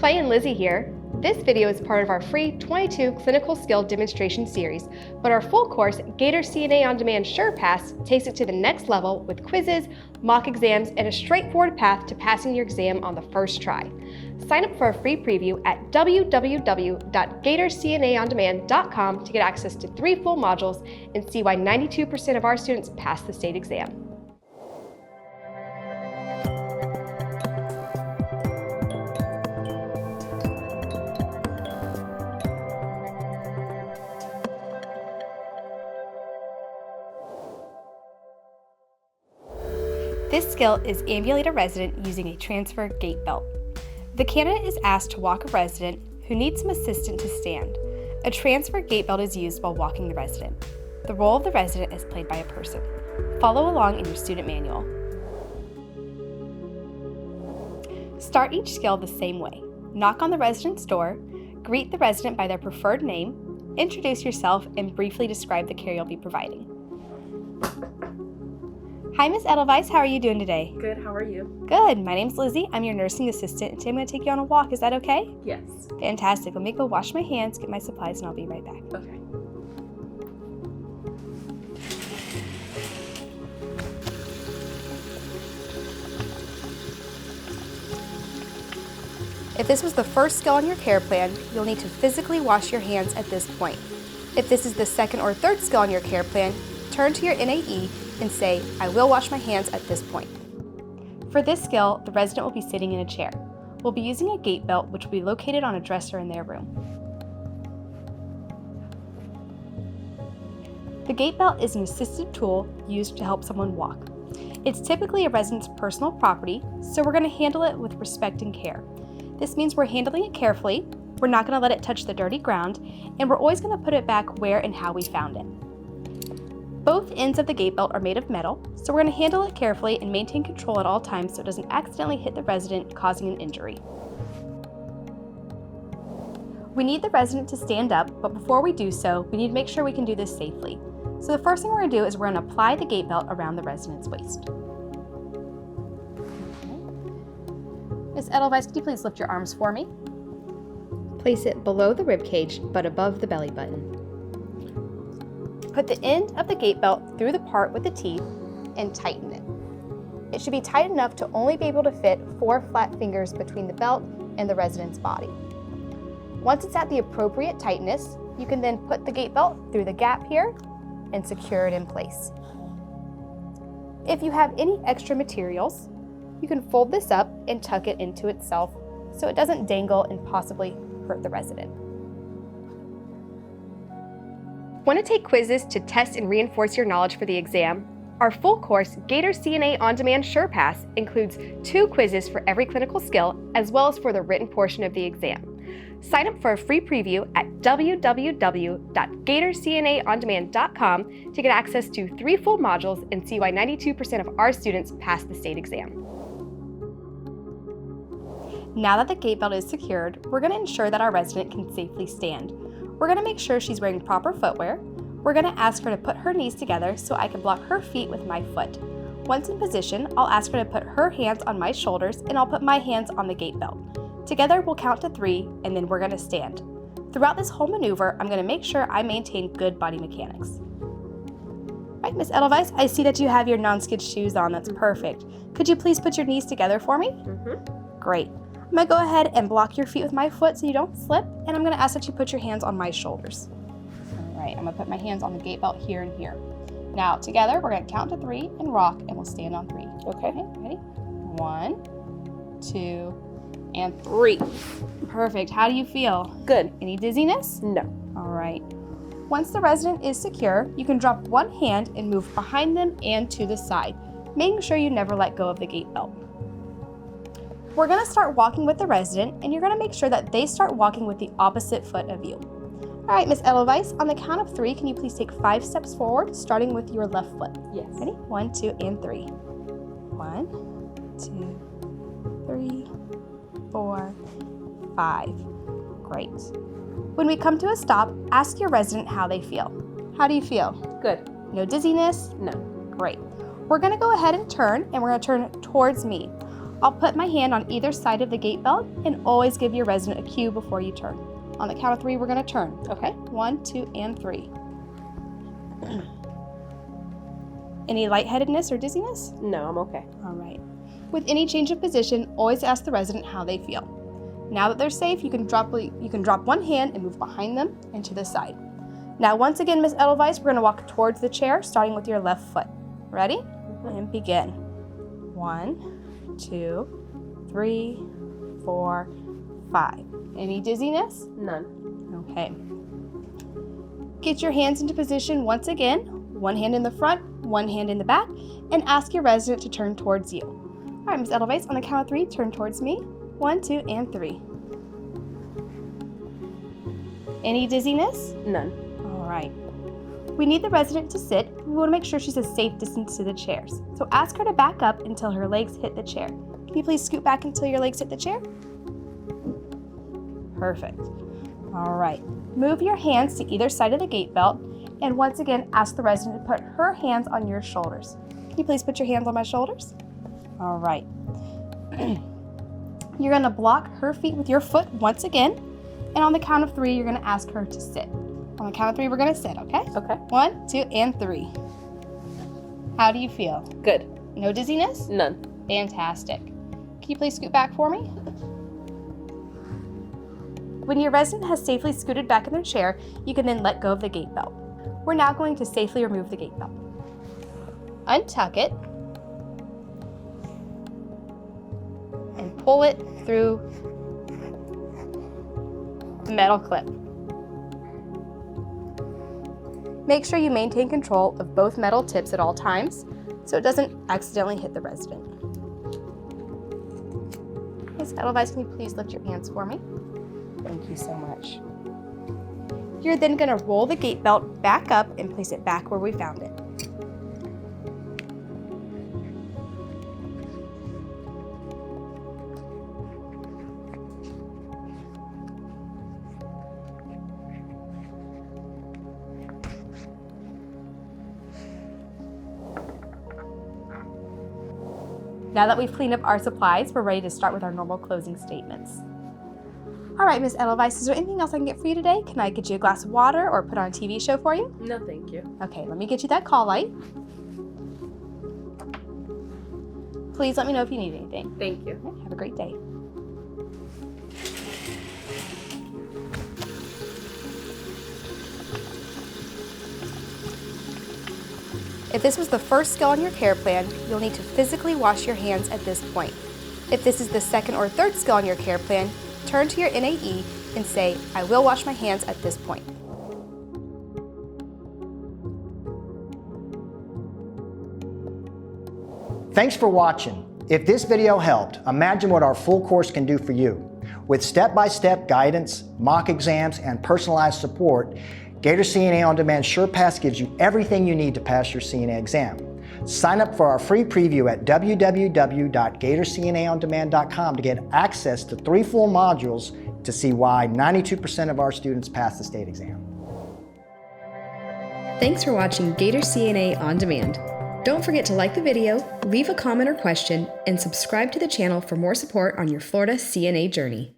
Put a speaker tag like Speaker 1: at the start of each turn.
Speaker 1: Clay and Lizzie here. This video is part of our free 22 clinical skill demonstration series, but our full course, GatorCNA On Demand SurePass, takes it to the next level with quizzes, mock exams, and a straightforward path to passing your exam on the first try. Sign up for a free preview at www.GatorCNAOnDemand.com to get access to 3 full modules and see why 92% of our students pass the state exam. This skill is ambulate a resident using a transfer gait belt. The candidate is asked to walk a resident who needs some assistance to stand. A transfer gait belt is used while walking the resident. The role of the resident is played by a person. Follow along in your student manual. Start each skill the same way. Knock on the resident's door, greet the resident by their preferred name, introduce yourself, and briefly describe the care you'll be providing. Hi, Ms. Edelweiss. How are you doing today?
Speaker 2: Good. How are you?
Speaker 1: Good. My name's Lizzie. I'm your nursing assistant, and today I'm going to take you on a walk. Is that okay?
Speaker 2: Yes.
Speaker 1: Fantastic. Let me go wash my hands, get my supplies, and I'll be right back.
Speaker 2: Okay.
Speaker 1: If this was the first skill on your care plan, you'll need to physically wash your hands at this point. If this is the second or third skill on your care plan, turn to your NAE and say, I will wash my hands at this point. For this skill, the resident will be sitting in a chair. We'll be using a gait belt, which will be located on a dresser in their room. The gait belt is an assistive tool used to help someone walk. It's typically a resident's personal property, so we're going to handle it with respect and care. This means we're handling it carefully, we're not going to let it touch the dirty ground, and we're always going to put it back where and how we found it. Both ends of the gait belt are made of metal, so we're going to handle it carefully and maintain control at all times so it doesn't accidentally hit the resident, causing an injury. We need the resident to stand up, but before we do so, we need to make sure we can do this safely. So the first thing we're going to do is we're going to apply the gait belt around the resident's waist. Ms. Edelweiss, could you please lift your arms for me? Place it below the rib cage, but above the belly button. Put the end of the gait belt through the part with the teeth and tighten it. It should be tight enough to only be able to fit 4 flat fingers between the belt and the resident's body. Once it's at the appropriate tightness, you can then put the gait belt through the gap here and secure it in place. If you have any extra materials, you can fold this up and tuck it into itself so it doesn't dangle and possibly hurt the resident. Want to take quizzes to test and reinforce your knowledge for the exam? Our full course, GatorCNA On Demand SurePass, includes 2 quizzes for every clinical skill, as well as for the written portion of the exam. Sign up for a free preview at www.GatorCNAOnDemand.com to get access to 3 full modules and see why 92% of our students pass the state exam. Now that the gait belt is secured, we're going to ensure that our resident can safely stand. We're going to make sure she's wearing proper footwear. We're going to ask her to put her knees together so I can block her feet with my foot. Once in position, I'll ask her to put her hands on my shoulders and I'll put my hands on the gait belt. Together, we'll count to 3 and then we're going to stand. Throughout this whole maneuver, I'm going to make sure I maintain good body mechanics. All right, Ms. Edelweiss, I see that you have your non-skid shoes on. That's perfect. Could you please put your knees together for me? Great. I'm going to go ahead and block your feet with my foot so you don't slip, and I'm going to ask that you put your hands on my shoulders. All right, I'm going to put my hands on the gait belt here and here. Now, together, we're going to count to 3 and rock, and we'll stand on 3. Okay, ready? 1, 2, and 3. Perfect. How do you feel?
Speaker 2: Good.
Speaker 1: Any dizziness?
Speaker 2: No.
Speaker 1: All right. Once the resident is secure, you can drop one hand and move behind them and to the side, making sure you never let go of the gait belt. We're going to start walking with the resident, and you're going to make sure that they start walking with the opposite foot of you. All right, Ms. Edelweiss, on the count of 3, can you please take 5 steps forward, starting with your left foot?
Speaker 2: Yes.
Speaker 1: Ready? 1, 2, and 3. 1, 2, 3, 4, 5. Great. When we come to a stop, ask your resident how they feel. How do you feel?
Speaker 2: Good.
Speaker 1: No dizziness?
Speaker 2: No.
Speaker 1: Great. We're going to go ahead and turn, and we're going to turn towards me. I'll put my hand on either side of the gait belt and always give your resident a cue before you turn. On the count of 3, we're going to turn, okay? 1, 2, and 3. Any lightheadedness or dizziness?
Speaker 2: No, I'm okay.
Speaker 1: All right. With any change of position, always ask the resident how they feel. Now that they're safe, you can drop one hand and move behind them and to the side. Now, once again, Ms. Edelweiss, we're going to walk towards the chair, starting with your left foot. Ready? And begin. 1, 2, 3, 4, 5. Any dizziness?
Speaker 2: None.
Speaker 1: Okay. Get your hands into position once again. One hand in the front, one hand in the back, and ask your resident to turn towards you. All right, Ms. Edelweiss, on the count of 3, turn towards me. 1, 2, and 3. Any dizziness?
Speaker 2: None.
Speaker 1: All right. We need the resident to sit. We want to make sure she's a safe distance to the chairs. So ask her to back up until her legs hit the chair. Can you please scoot back until your legs hit the chair? Perfect. All right. Move your hands to either side of the gait belt, and once again, ask the resident to put her hands on your shoulders. Can you please put your hands on my shoulders? All right. You're going to block her feet with your foot once again, and on the count of 3, you're going to ask her to sit. On the count of 3, we're going to sit, okay?
Speaker 2: Okay.
Speaker 1: 1, 2, and 3. How do you feel?
Speaker 2: Good.
Speaker 1: No dizziness?
Speaker 2: None.
Speaker 1: Fantastic. Can you please scoot back for me? When your resident has safely scooted back in their chair, you can then let go of the gait belt. We're now going to safely remove the gait belt. Untuck it and pull it through the metal clip. Make sure you maintain control of both metal tips at all times so it doesn't accidentally hit the resident. Ms. Edelweiss, can you please lift your hands for me? Thank you so much. You're then going to roll the gait belt back up and place it back where we found it. Now that we've cleaned up our supplies, we're ready to start with our normal closing statements. All right, Ms. Edelweiss, is there anything else I can get for you today? Can I get you a glass of water or put on a TV show for you?
Speaker 2: No, thank you.
Speaker 1: Okay, let me get you that call light. Please let me know if you need anything.
Speaker 2: Thank you.
Speaker 1: Okay, have a great day. If this was the first skill on your care plan, you'll need to physically wash your hands at this point. If this is the second or third skill on your care plan, turn to your NAE and say, I will wash my hands at this point.
Speaker 3: Thanks for watching. If this video helped, imagine what our full course can do for you. With step-by-step guidance, mock exams, and personalized support, GatorCNA On Demand SurePass gives you everything you need to pass your CNA exam. Sign up for our free preview at www.GatorCNAOnDemand.com to get access to 3 full modules to see why 92% of our students pass the state exam.
Speaker 4: Thanks for watching GatorCNA On Demand. Don't forget to like the video, leave a comment or question, and subscribe to the channel for more support on your Florida CNA journey.